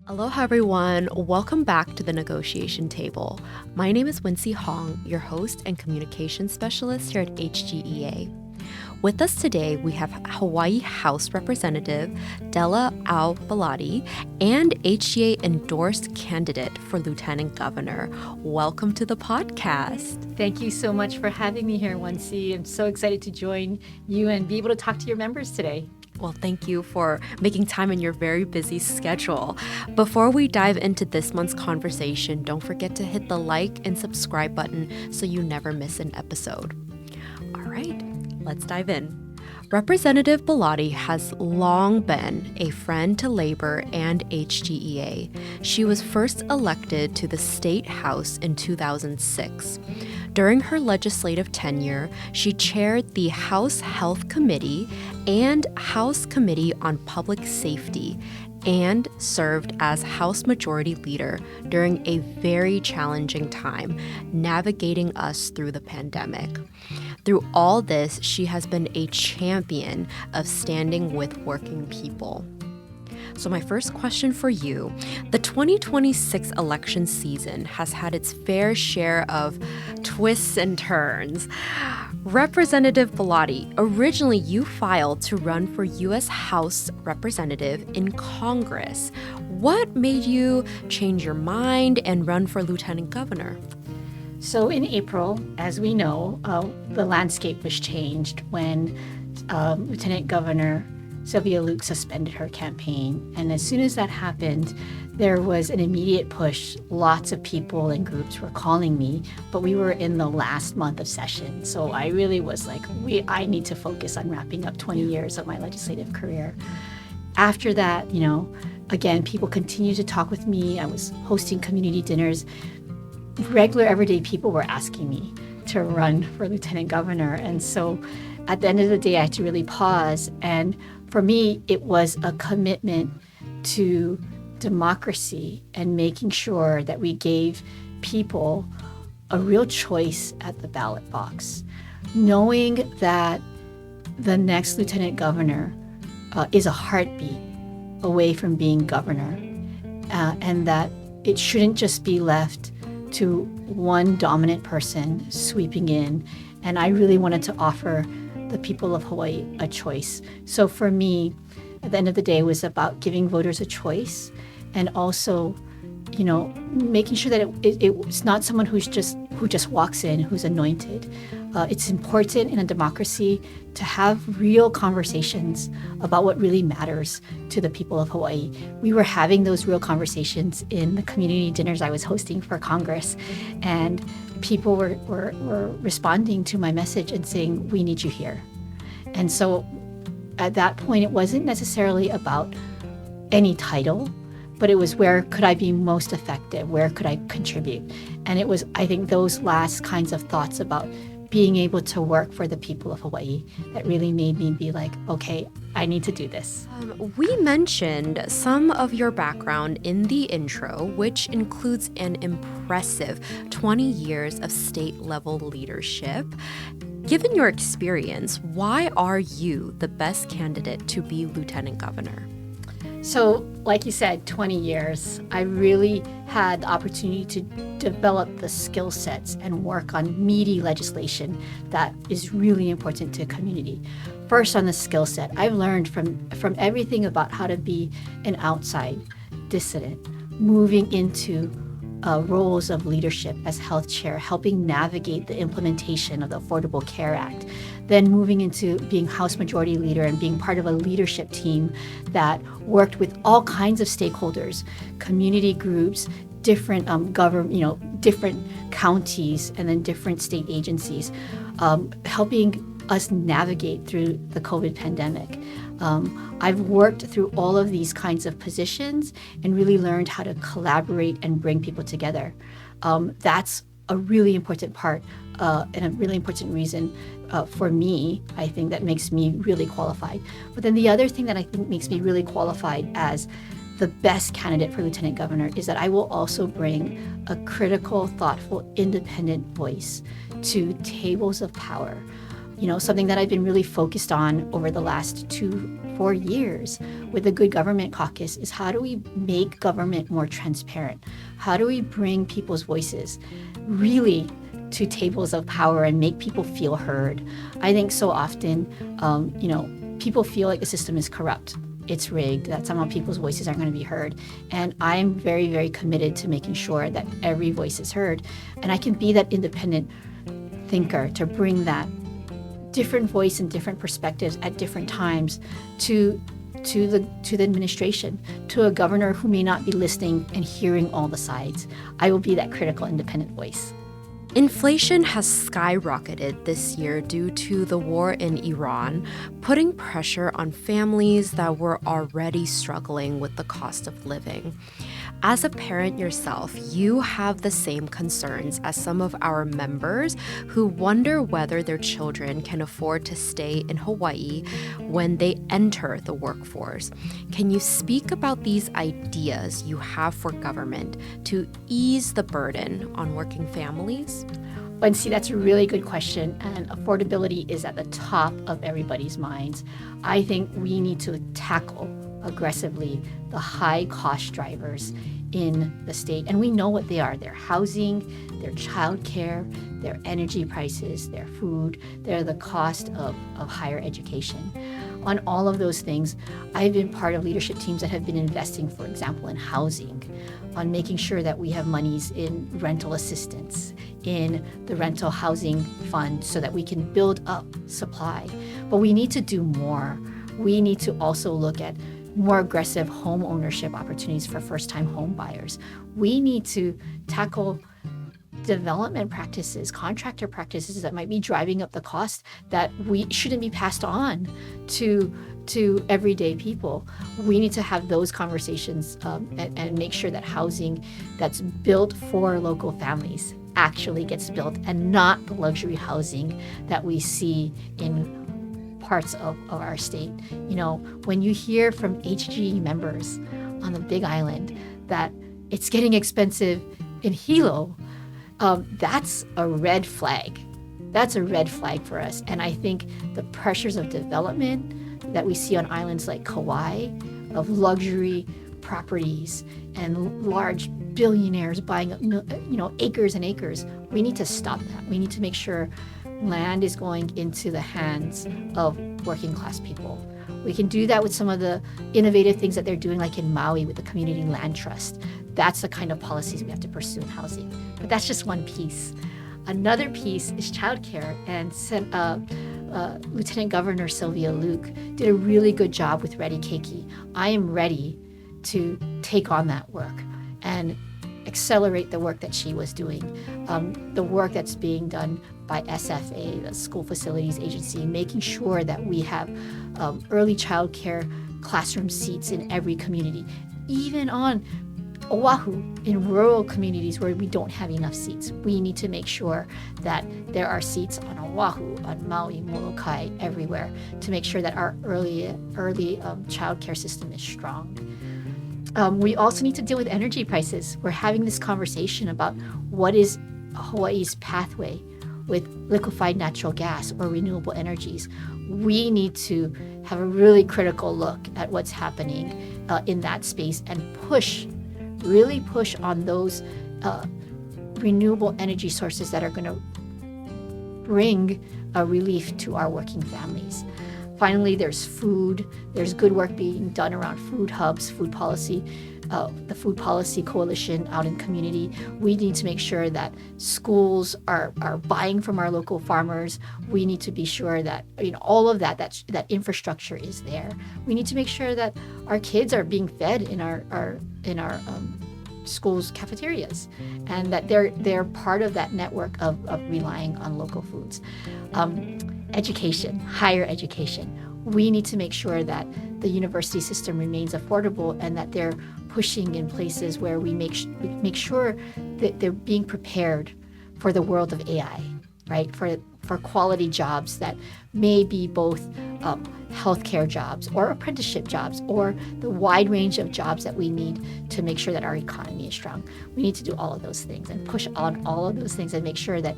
Aloha everyone, welcome back to the negotiation table. My name is Wincy Hong, your host and communications specialist here at HGEA. With us today, we have Hawaii House Representative Della Ao-Baladi and HGA endorsed candidate for Lieutenant Governor. Welcome to the podcast. Thank you so much for having me here, Wincy. I'm so excited to join you and be able to talk to your members today. Well, thank you for making time in your very busy schedule. Before we dive into this month's conversation, don't forget to hit the like and subscribe button so you never miss an episode. All right, let's dive in. Representative Baladi has long been a friend to Labor and HGEA. She was first elected to the State House in 2006. During her legislative tenure, she chaired the House Health Committee and House Committee on Public Safety and served as House Majority Leader during a very challenging time, navigating us through the pandemic. Through all this, she has been a champion of standing with working people. So my first question for you, the 2026 election season has had its fair share of twists and turns. Representative Baladi, originally you filed to run for U.S. House Representative in Congress. What made you change your mind and run for Lieutenant Governor? So in April, as we know, the landscape was changed when Lieutenant Governor Sylvia Luke suspended her campaign. And as soon as that happened, there was an immediate push. Lots of people and groups were calling me, but we were in the last month of session. So I really was like, I need to focus on wrapping up 20 years of my legislative career. After that, again, people continued to talk with me. I was hosting community dinners. Regular everyday people were asking me to run for Lieutenant Governor. And so at the end of the day, I had to really pause. And for me, it was a commitment to democracy and making sure that we gave people a real choice at the ballot box, knowing that the next Lieutenant Governor is a heartbeat away from being governor, and that it shouldn't just be left to one dominant person sweeping in. And I really wanted to offer the people of Hawaii a choice. So for me, at the end of the day, it was about giving voters a choice and also, making sure that it's not someone who just walks in, who's anointed. It's important in a democracy to have real conversations about what really matters to the people of Hawaii. We were having those real conversations in the community dinners I was hosting for Congress, and people were responding to my message and saying, we need you here. And so at that point, it wasn't necessarily about any title, but it was where could I be most effective? Where could I contribute? And it was, I think, those last kinds of thoughts about being able to work for the people of Hawaii that really made me be like, okay, I need to do this. We mentioned some of your background in the intro, which includes an impressive 20 years of state-level leadership. Given your experience, why are you the best candidate to be Lieutenant Governor? So, like you said, 20 years, I really had the opportunity to develop the skill sets and work on meaty legislation that is really important to a community. First, on the skill set, I've learned from everything about how to be an outside dissident, moving into roles of leadership as health chair, helping navigate the implementation of the Affordable Care Act, then moving into being House Majority Leader and being part of a leadership team that worked with all kinds of stakeholders, community groups, different different counties, and then different state agencies, helping us navigate through the COVID pandemic. I've worked through all of these kinds of positions and really learned how to collaborate and bring people together. That's a really important part and a really important reason for me, I think, that makes me really qualified. But then the other thing that I think makes me really qualified as the best candidate for lieutenant governor is that I will also bring a critical, thoughtful, independent voice to tables of power. Something that I've been really focused on over the last 4 years with the Good Government Caucus is how do we make government more transparent? How do we bring people's voices really to tables of power and make people feel heard? I think so often, people feel like the system is corrupt. It's rigged, that somehow people's voices aren't going to be heard. And I'm very, very committed to making sure that every voice is heard. And I can be that independent thinker to bring that different voice and different perspectives at different times to the administration, to a governor who may not be listening and hearing all the sides. I will be that critical independent voice. Inflation has skyrocketed this year due to the war in Iran, putting pressure on families that were already struggling with the cost of living. As a parent yourself, you have the same concerns as some of our members who wonder whether their children can afford to stay in Hawaii when they enter the workforce. Can you speak about these ideas you have for government to ease the burden on working families? And see, that's a really good question, and affordability is at the top of everybody's minds. I think we need to tackle aggressively the high cost drivers in the state. And we know what they are. Their housing, their childcare, their energy prices, their food, they're the cost of higher education. On all of those things, I've been part of leadership teams that have been investing, for example, in housing, on making sure that we have monies in rental assistance, in the rental housing fund so that we can build up supply. But we need to do more. We need to also look at more aggressive home ownership opportunities for first-time home buyers. We need to tackle development practices, contractor practices that might be driving up the cost that we shouldn't be passed on to everyday people. We need to have those conversations and make sure that housing that's built for local families actually gets built, and not the luxury housing that we see in parts of our state. When you hear from HGE members on the Big Island that it's getting expensive in Hilo, that's a red flag. That's a red flag for us. And I think the pressures of development that we see on islands like Kauai, of luxury properties and large billionaires buying acres and acres, we need to stop that. We need to make sure land is going into the hands of working class people. We can do that with some of the innovative things that they're doing, like in Maui with the Community Land Trust. That's the kind of policies we have to pursue in housing. But that's just one piece. Another piece is childcare, and Lieutenant Governor Sylvia Luke did a really good job with Ready Keiki. I am ready to take on that work and accelerate the work that she was doing, the work that's being done by SFA, the School Facilities Agency, making sure that we have early child care classroom seats in every community, even on Oahu, in rural communities where we don't have enough seats. We need to make sure that there are seats on Oahu, on Maui, Molokai, everywhere, to make sure that our early child care system is strong. We also need to deal with energy prices. We're having this conversation about what is Hawaii's pathway with liquefied natural gas or renewable energies. We need to have a really critical look at what's happening in that space and really push on those renewable energy sources that are going to bring a relief to our working families. Finally, there's food. There's good work being done around food hubs, food policy, the Food Policy Coalition out in community. We need to make sure that schools are buying from our local farmers. We need to be sure that all of that infrastructure is there. We need to make sure that our kids are being fed in our schools' cafeterias, and that they're part of that network of relying on local foods. Education, higher education. We need to make sure that the university system remains affordable and that they're pushing in places where we make sure that they're being prepared for the world of AI, right? For quality jobs that may be both healthcare jobs or apprenticeship jobs or the wide range of jobs that we need to make sure that our economy is strong. We need to do all of those things and push on all of those things and make sure that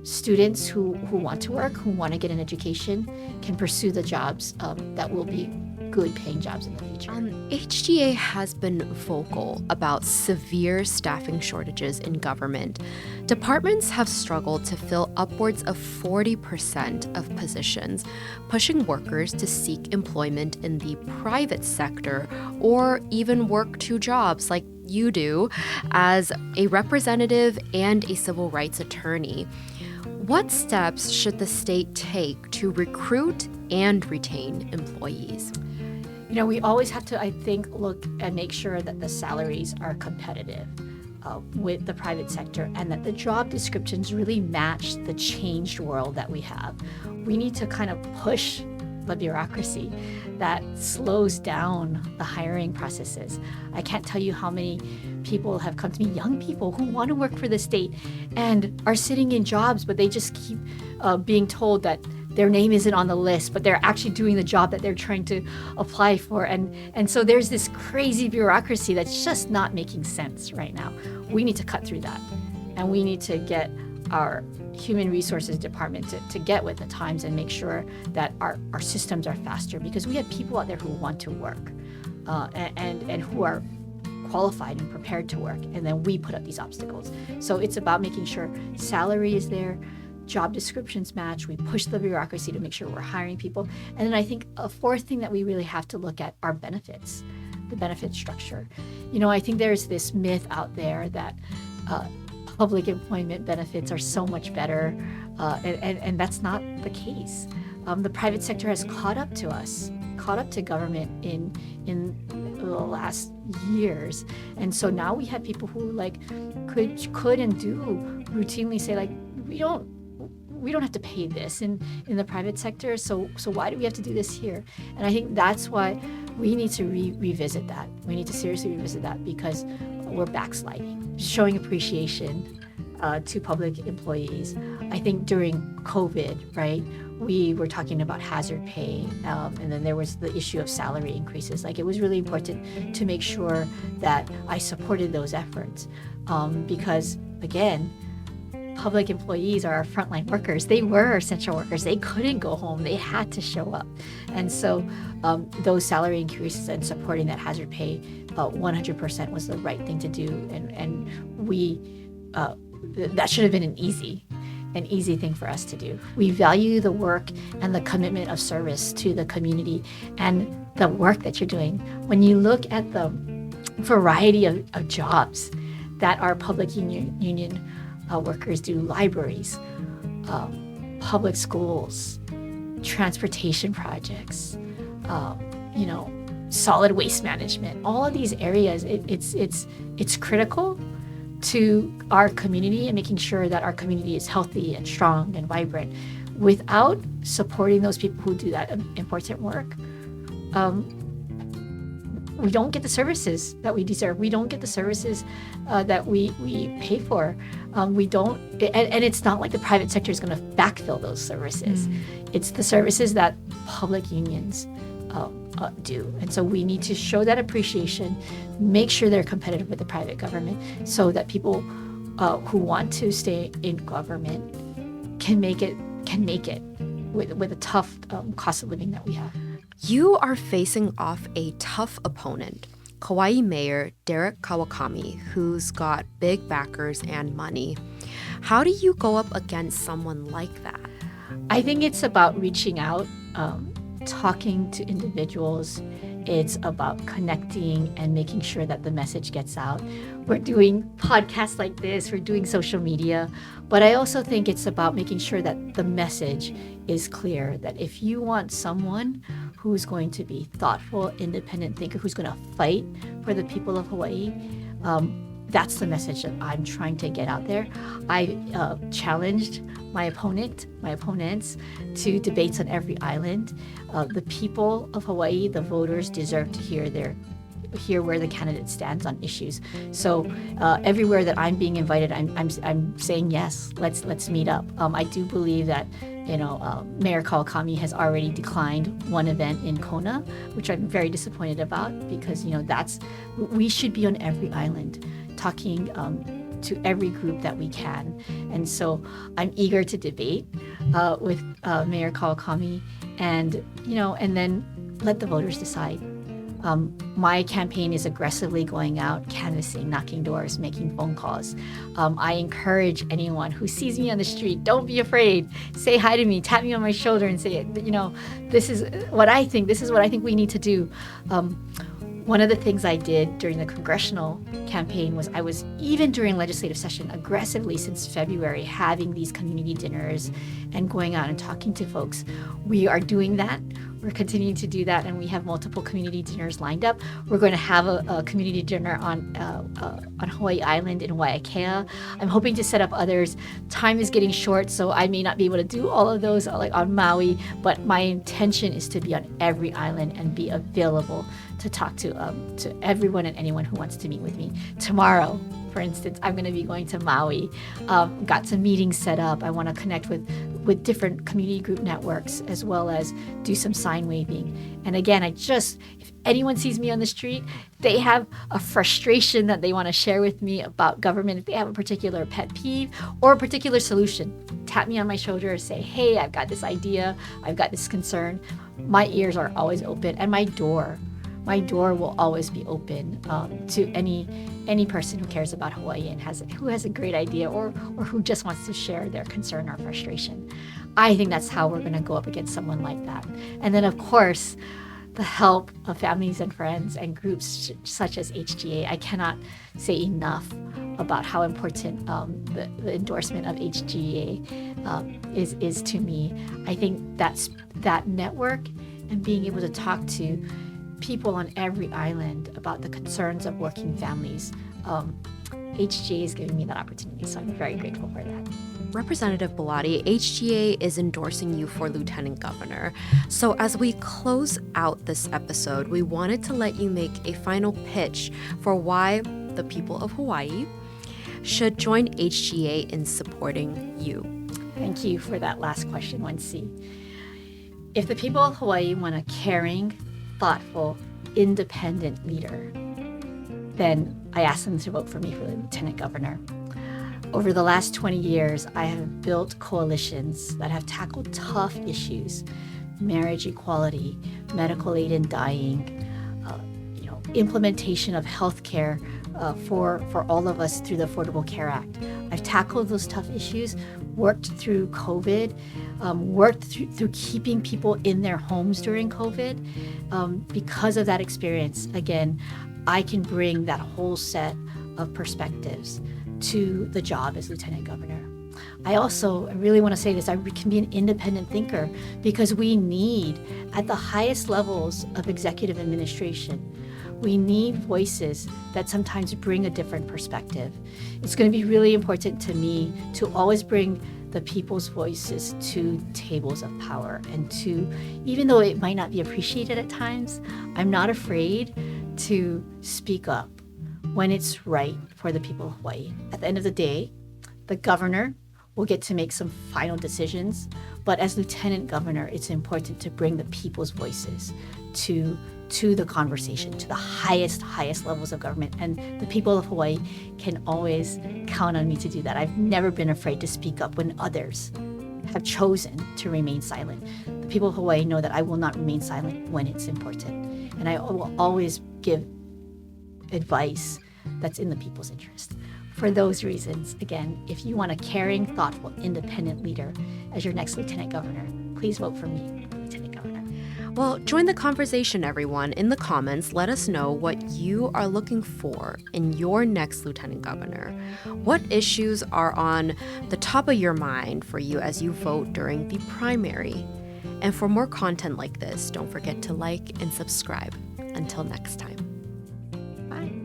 students who want to work, who want to get an education, can pursue the jobs that will be good paying jobs in the future. HGA has been vocal about severe staffing shortages in government. Departments have struggled to fill upwards of 40% of positions, pushing workers to seek employment in the private sector or even work two jobs like you do as a representative and a civil rights attorney. What steps should the state take to recruit and retain employees? We always have to, I think, look and make sure that the salaries are competitive with the private sector and that the job descriptions really match the changed world that we have. We need to kind of push the bureaucracy that slows down the hiring processes. I can't tell you how many people have come to me, young people who want to work for the state and are sitting in jobs, but they just keep being told that their name isn't on the list, but they're actually doing the job that they're trying to apply for. And so there's this crazy bureaucracy that's just not making sense right now. We need to cut through that. And we need to get our human resources department to get with the times and make sure that our systems are faster, because we have people out there who want to work and who are qualified and prepared to work. And then we put up these obstacles. So it's about making sure salary is there, job descriptions match, we push the bureaucracy to make sure we're hiring people. And then I think a fourth thing that we really have to look at are benefits, the benefit structure. I think there's this myth out there that public employment benefits are so much better, and that's not the case. The private sector has caught up to us, caught up to government in the last years. And so now we have people who could and do routinely say we don't have to pay this in the private sector, so why do we have to do this here? And I think that's why we need to revisit that. We need to seriously revisit that, because we're backsliding, showing appreciation to public employees. I think during COVID, right, we were talking about hazard pay, and then there was the issue of salary increases. It was really important to make sure that I supported those efforts, because again, public employees are our frontline workers. They were essential workers. They couldn't go home. They had to show up. And so those salary increases and supporting that hazard pay 100% was the right thing to do. And we that should have been an easy thing for us to do. We value the work and the commitment of service to the community and the work that you're doing. When you look at the variety of jobs that our public union workers do, libraries, public schools, transportation projects, solid waste management, all of these areas, it's critical to our community and making sure that our community is healthy and strong and vibrant. Without supporting those people who do that important work, we don't get the services that we deserve. We don't get the services that we pay for. We don't, and it's not like the private sector is going to backfill those services. It's the services that public unions do. And so we need to show that appreciation, make sure they're competitive with the private government, so that people who want to stay in government can make it with a tough cost of living that we have. You are facing off a tough opponent, Kauai Mayor Derek Kawakami, who's got big backers and money. How do you go up against someone like that? I think it's about reaching out, talking to individuals. It's about connecting and making sure that the message gets out. We're doing podcasts like this, we're doing social media, but I also think it's about making sure that the message is clear, that if you want someone who's going to be thoughtful, independent thinker, who's going to fight for the people of Hawaii, that's the message that I'm trying to get out there. I challenged my opponents to debates on every island. The people of Hawaii, the voters, deserve to hear where the candidate stands on issues. So everywhere that I'm being invited, I'm saying yes. Let's meet up. I do believe that Mayor Kawakami has already declined one event in Kona, which I'm very disappointed about because, we should be on every island talking to every group that we can. And so I'm eager to debate with Mayor Kawakami and then let the voters decide. My campaign is aggressively going out, canvassing, knocking doors, making phone calls. I encourage anyone who sees me on the street, don't be afraid. Say hi to me, tap me on my shoulder and say, this is what I think. This is what I think we need to do. One of the things I did during the congressional campaign was I was, even during legislative session, aggressively since February, having these community dinners and going out and talking to folks. We are doing that. We're continuing to do that, and we have multiple community dinners lined up. We're going to have a community dinner on Hawaii Island in Waiakea. I'm hoping to set up others. Time is getting short, so I may not be able to do all of those like on Maui, but my intention is to be on every island and be available to talk to everyone and anyone who wants to meet with me. Tomorrow, for instance, I'm going to be going to Maui. Got some meetings set up. I want to connect with different community group networks as well as do some sign waving. And again, if anyone sees me on the street, they have a frustration that they want to share with me about government, if they have a particular pet peeve or a particular solution, tap me on my shoulder and say, hey, I've got this idea, I've got this concern. My ears are always open, and my door will always be open to any person who cares about Hawaii and who has a great idea or who just wants to share their concern or frustration. I think that's how we're going to go up against someone like that. And then, of course, the help of families and friends and groups such as HGA. I cannot say enough about how important the endorsement of HGA is to me. I think that network and being able to talk to people on every island about the concerns of working families. HGA is giving me that opportunity, so I'm very grateful for that. Representative Belatti, HGA is endorsing you for Lieutenant Governor. So as we close out this episode, we wanted to let you make a final pitch for why the people of Hawaii should join HGA in supporting you. Thank you for that last question, 1C. If the people of Hawaii want a caring, thoughtful, independent leader, then I ask them to vote for me for Lieutenant Governor. Over the last 20 years, I have built coalitions that have tackled tough issues: marriage equality, medical aid in dying, implementation of health care for all of us through the Affordable Care Act. I've tackled those tough issues, worked through COVID, worked through keeping people in their homes during COVID. Because of that experience, again, I can bring that whole set of perspectives to the job as Lieutenant Governor. I really want to say this, I can be an independent thinker because we need, at the highest levels of executive administration, we need voices that sometimes bring a different perspective. It's going to be really important to me to always bring the people's voices to tables of power and to, even though it might not be appreciated at times, I'm not afraid to speak up when it's right for the people of Hawaii. At the end of the day, the governor will get to make some final decisions, but as Lieutenant Governor, it's important to bring the people's voices to the conversation, to the highest levels of government. And the people of Hawaii can always count on me to do that. I've never been afraid to speak up when others have chosen to remain silent. The people of Hawaii know that I will not remain silent when it's important. And I will always give advice that's in the people's interest. For those reasons, again, if you want a caring, thoughtful, independent leader as your next Lieutenant Governor, please vote for me, Lieutenant Governor. Well, join the conversation, everyone. In the comments, let us know what you are looking for in your next Lieutenant Governor. What issues are on the top of your mind for you as you vote during the primary? And for more content like this, don't forget to like and subscribe. Until next time. Bye.